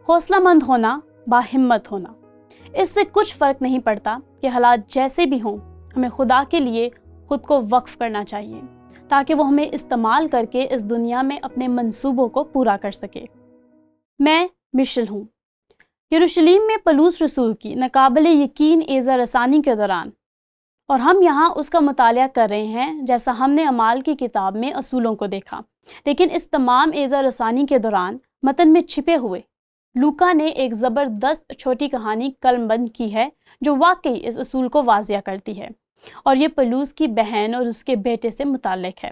حوصلہ مند ہونا، باہمت ہونا، اس سے کچھ فرق نہیں پڑتا کہ حالات جیسے بھی ہوں، ہمیں خدا کے لیے خود کو وقف کرنا چاہیے تاکہ وہ ہمیں استعمال کر کے اس دنیا میں اپنے منصوبوں کو پورا کر سکے۔ میں مشل ہوں۔ یروشلم میں پولس رسول کی ناقابل یقین اعزا رسانی کے دوران، اور ہم یہاں اس کا مطالعہ کر رہے ہیں جیسا ہم نے اعمال کی کتاب میں اصولوں کو دیکھا، لیکن اس تمام اعزا رسانی کے دوران متن میں چھپے ہوئے لوکا نے ایک زبردست چھوٹی کہانی قلم بند کی ہے جو واقعی اس اصول کو واضح کرتی ہے، اور یہ پولس کی بہن اور اس کے بیٹے سے متعلق ہے۔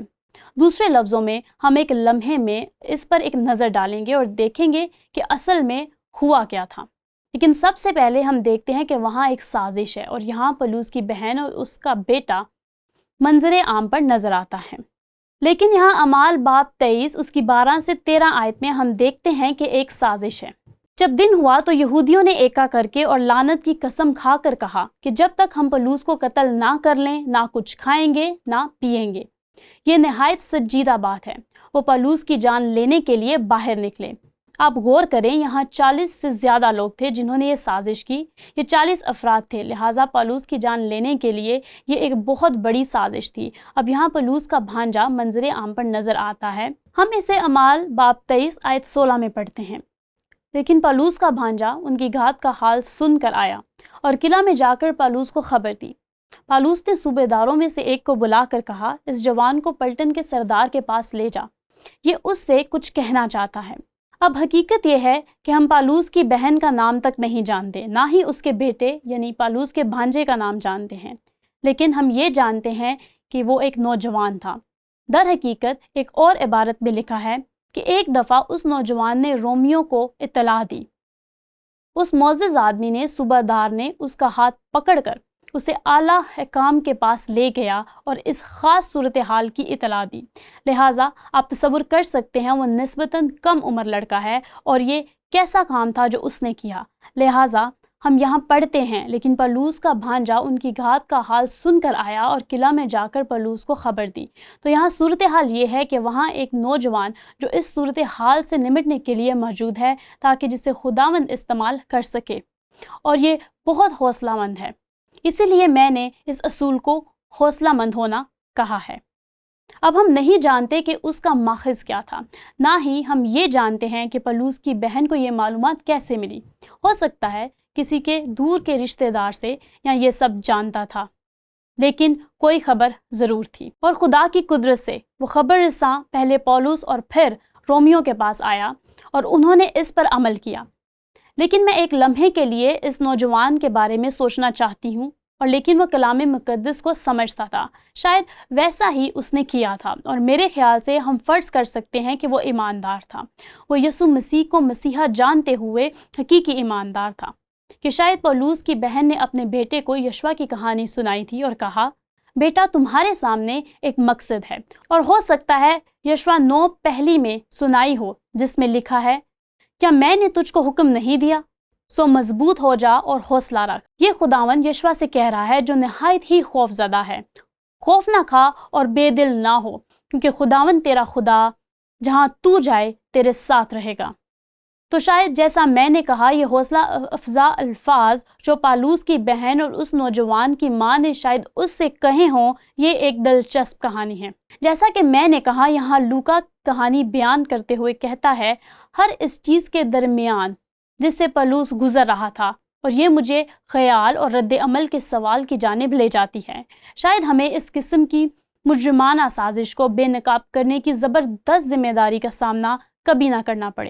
دوسرے لفظوں میں ہم ایک لمحے میں اس پر ایک نظر ڈالیں گے اور دیکھیں گے کہ اصل میں ہوا کیا تھا، لیکن سب سے پہلے ہم دیکھتے ہیں کہ وہاں ایک سازش ہے، اور یہاں پولس کی بہن اور اس کا بیٹا منظر عام پر نظر آتا ہے۔ لیکن یہاں اعمال باب 23 اس کی 12 سے 13 آیت میں ہم دیکھتے ہیں کہ ایک سازش ہے۔ جب دن ہوا تو یہودیوں نے ایکا کر کے اور لعنت کی قسم کھا کر کہا کہ جب تک ہم پولس کو قتل نہ کر لیں نہ کچھ کھائیں گے نہ پیئیں گے۔ یہ نہایت سنجیدہ بات ہے۔ وہ پولس کی جان لینے کے لیے باہر نکلے۔ آپ غور کریں، یہاں 40 سے زیادہ لوگ تھے جنہوں نے یہ سازش کی۔ یہ 40 افراد تھے، لہٰذا پولس کی جان لینے کے لیے یہ ایک بہت بڑی سازش تھی۔ اب یہاں پولس کا بھانجا منظر عام پر نظر آتا ہے۔ ہم اسے اعمال باب 23 آیت 16 میں پڑھتے ہیں۔ لیکن پولس کا بھانجا ان کی گھات کا حال سن کر آیا اور قلعہ میں جا کر پولس کو خبر دی۔ پولس نے صوبے داروں میں سے ایک کو بلا کر کہا، اس جوان کو پلٹن کے سردار کے پاس لے جا، یہ اس سے کچھ کہنا چاہتا ہے۔ اب حقیقت یہ ہے کہ ہم پولس کی بہن کا نام تک نہیں جانتے، نہ ہی اس کے بیٹے یعنی پولس کے بھانجے کا نام جانتے ہیں، لیکن ہم یہ جانتے ہیں کہ وہ ایک نوجوان تھا۔ در حقیقت ایک اور عبارت میں لکھا ہے کہ ایک دفعہ اس نوجوان نے رومیوں کو اطلاع دی۔ اس معزز آدمی نے صوبہ دار نے اس کا ہاتھ پکڑ کر اسے اعلیٰ حکام کے پاس لے گیا اور اس خاص صورتحال کی اطلاع دی۔ لہٰذا آپ تصور کر سکتے ہیں وہ نسبتاً کم عمر لڑکا ہے اور یہ کیسا کام تھا جو اس نے کیا۔ لہٰذا ہم یہاں پڑھتے ہیں، لیکن پولس کا بھانجا ان کی گھات کا حال سن کر آیا اور قلعہ میں جا کر پولس کو خبر دی۔ تو یہاں صورتحال یہ ہے کہ وہاں ایک نوجوان جو اس صورتحال سے نمٹنے کے لیے موجود ہے تاکہ جسے خداوند استعمال کر سکے، اور یہ بہت حوصلہ مند ہے۔ اسی لیے میں نے اس اصول کو حوصلہ مند ہونا کہا ہے۔ اب ہم نہیں جانتے کہ اس کا ماخذ کیا تھا، نہ ہی ہم یہ جانتے ہیں کہ پولس کی بہن کو یہ معلومات کیسے ملی۔ ہو سکتا ہے کسی کے دور کے رشتہ دار سے یا یہ سب جانتا تھا، لیکن کوئی خبر ضرور تھی، اور خدا کی قدرت سے وہ خبر رساں پہلے پولس اور پھر رومیوں کے پاس آیا اور انہوں نے اس پر عمل کیا۔ لیکن میں ایک لمحے کے لیے اس نوجوان کے بارے میں سوچنا چاہتی ہوں، اور لیکن وہ کلام مقدس کو سمجھتا تھا، شاید ویسا ہی اس نے کیا تھا، اور میرے خیال سے ہم فرض کر سکتے ہیں کہ وہ ایماندار تھا۔ وہ یسوع مسیح کو مسیحا جانتے ہوئے حقیقی ایماندار تھا، کہ شاید پولس کی بہن نے اپنے بیٹے کو یشوع کی کہانی سنائی تھی اور کہا، بیٹا تمہارے سامنے ایک مقصد ہے، اور ہو سکتا ہے یشوع 9 پہلی میں سنائی ہو جس میں لکھا ہے، کیا میں نے تجھ کو حکم نہیں دیا؟ سو مضبوط ہو جا اور حوصلہ رکھ۔ یہ خداوند یشوع سے کہہ رہا ہے جو نہایت ہی خوف زدہ ہے، خوف نہ کھا اور بے دل نہ ہو، کیونکہ خداوند تیرا خدا جہاں تو جائے تیرے ساتھ رہے گا۔ تو شاید جیسا میں نے کہا، یہ حوصلہ افزا الفاظ جو پولس کی بہن اور اس نوجوان کی ماں نے شاید اس سے کہے ہوں، یہ ایک دلچسپ کہانی ہے۔ جیسا کہ میں نے کہا، یہاں لوکا کہانی بیان کرتے ہوئے کہتا ہے، ہر اس چیز کے درمیان جس سے پولس گزر رہا تھا، اور یہ مجھے خیال اور رد عمل کے سوال کی جانب لے جاتی ہے، شاید ہمیں اس قسم کی مجرمانہ سازش کو بے نقاب کرنے کی زبردست ذمہ داری کا سامنا کبھی نہ کرنا پڑے۔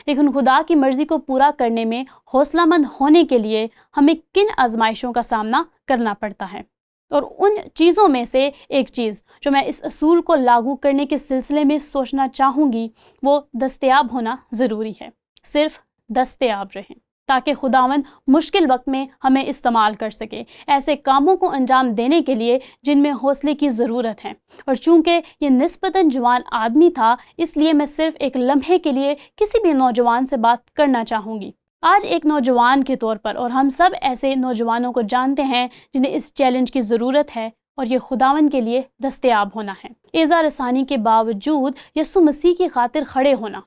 لیکن خدا کی مرضی کو پورا کرنے میں حوصلہ مند ہونے کے لیے ہمیں کن آزمائشوں کا سامنا کرنا پڑتا ہے، اور ان چیزوں میں سے ایک چیز جو میں اس اصول کو لاگو کرنے کے سلسلے میں سوچنا چاہوں گی، وہ دستیاب ہونا ضروری ہے۔ صرف دستیاب رہیں تاکہ خداوند مشکل وقت میں ہمیں استعمال کر سکے، ایسے کاموں کو انجام دینے کے لیے جن میں حوصلے کی ضرورت ہے۔ اور چونکہ یہ نسبتاً جوان آدمی تھا، اس لیے میں صرف ایک لمحے کے لیے کسی بھی نوجوان سے بات کرنا چاہوں گی۔ آج ایک نوجوان کے طور پر، اور ہم سب ایسے نوجوانوں کو جانتے ہیں جنہیں اس چیلنج کی ضرورت ہے، اور یہ خداوند کے لیے دستیاب ہونا ہے۔ اعزا رسانی کے باوجود یسوع مسیح کی خاطر کھڑے ہونا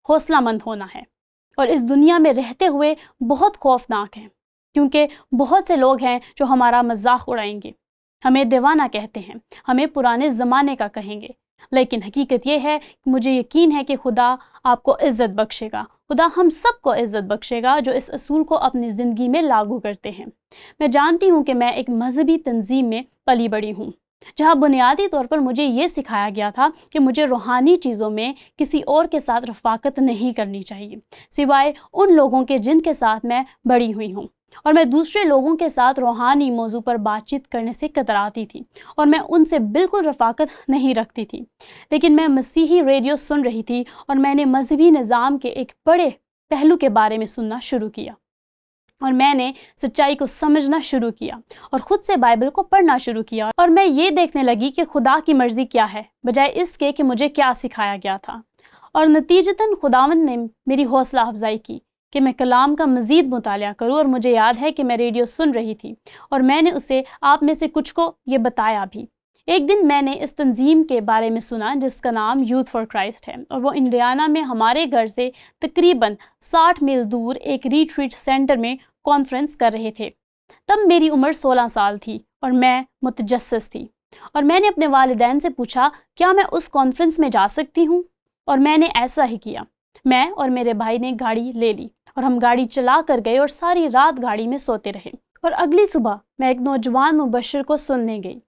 حوصلہ مند ہونا ہے۔ اور اس دنیا میں رہتے ہوئے بہت خوفناک ہیں، کیونکہ بہت سے لوگ ہیں جو ہمارا مذاق اڑائیں گے، ہمیں دیوانہ کہتے ہیں، ہمیں پرانے زمانے کا کہیں گے، لیکن حقیقت یہ ہے کہ مجھے یقین ہے کہ خدا آپ کو عزت بخشے گا، خدا ہم سب کو عزت بخشے گا جو اس اصول کو اپنی زندگی میں لاگو کرتے ہیں۔ میں جانتی ہوں کہ میں ایک مذہبی تنظیم میں پلی بڑھی ہوں، جہاں بنیادی طور پر مجھے یہ سکھایا گیا تھا کہ مجھے روحانی چیزوں میں کسی اور کے ساتھ رفاقت نہیں کرنی چاہیے، سوائے ان لوگوں کے جن کے ساتھ میں بڑی ہوئی ہوں، اور میں دوسرے لوگوں کے ساتھ روحانی موضوع پر بات چیت کرنے سے کتراتی تھی، اور میں ان سے بالکل رفاقت نہیں رکھتی تھی۔ لیکن میں مسیحی ریڈیو سن رہی تھی اور میں نے مذہبی نظام کے ایک بڑے پہلو کے بارے میں سننا شروع کیا، اور میں نے سچائی کو سمجھنا شروع کیا اور خود سے بائبل کو پڑھنا شروع کیا، اور میں یہ دیکھنے لگی کہ خدا کی مرضی کیا ہے بجائے اس کے کہ مجھے کیا سکھایا گیا تھا۔ اور نتیجتاً خداوند نے میری حوصلہ افزائی کی کہ میں کلام کا مزید مطالعہ کروں، اور مجھے یاد ہے کہ میں ریڈیو سن رہی تھی اور میں نے اسے آپ میں سے کچھ کو یہ بتایا بھی۔ ایک دن میں نے اس تنظیم کے بارے میں سنا جس کا نام یوتھ فار کرائسٹ ہے، اور وہ انڈیانا میں ہمارے گھر سے تقریباً 60 میل دور ایک ریٹریٹ سینٹر میں کانفرنس کر رہے تھے۔ تب میری عمر 16 سال تھی اور میں متجسس تھی، اور میں نے اپنے والدین سے پوچھا کیا میں اس کانفرنس میں جا سکتی ہوں، اور میں نے ایسا ہی کیا۔ میں اور میرے بھائی نے گاڑی لے لی اور ہم گاڑی چلا کر گئے اور ساری رات گاڑی میں سوتے رہے، اور اگلی صبح میں ایک نوجوان مبشر کو سننے گئی۔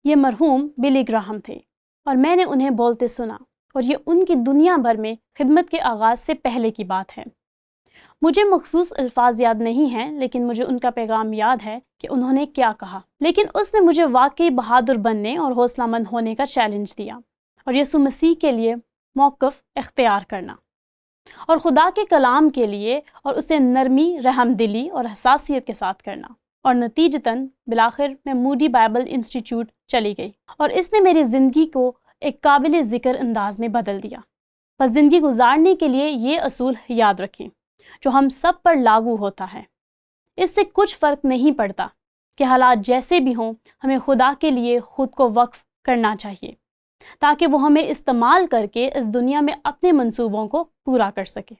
یہ مرحوم بلی گراہم تھے، اور میں نے انہیں بولتے سنا، اور یہ ان کی دنیا بھر میں خدمت کے آغاز سے پہلے کی بات ہے۔ مجھے مخصوص الفاظ یاد نہیں ہیں، لیکن مجھے ان کا پیغام یاد ہے کہ انہوں نے کیا کہا۔ لیکن اس نے مجھے واقعی بہادر بننے اور حوصلہ مند ہونے کا چیلنج دیا، اور یسوع مسیح کے لیے موقف اختیار کرنا، اور خدا کے کلام کے لیے، اور اسے نرمی، رحم دلی اور حساسیت کے ساتھ کرنا۔ اور نتیجتاً بالآخر میں موڈی بائبل انسٹیٹیوٹ چلی گئی، اور اس نے میری زندگی کو ایک قابل ذکر انداز میں بدل دیا۔ بس زندگی گزارنے کے لیے یہ اصول یاد رکھیں جو ہم سب پر لاگو ہوتا ہے۔ اس سے کچھ فرق نہیں پڑتا کہ حالات جیسے بھی ہوں، ہمیں خدا کے لیے خود کو وقف کرنا چاہیے تاکہ وہ ہمیں استعمال کر کے اس دنیا میں اپنے منصوبوں کو پورا کر سکے۔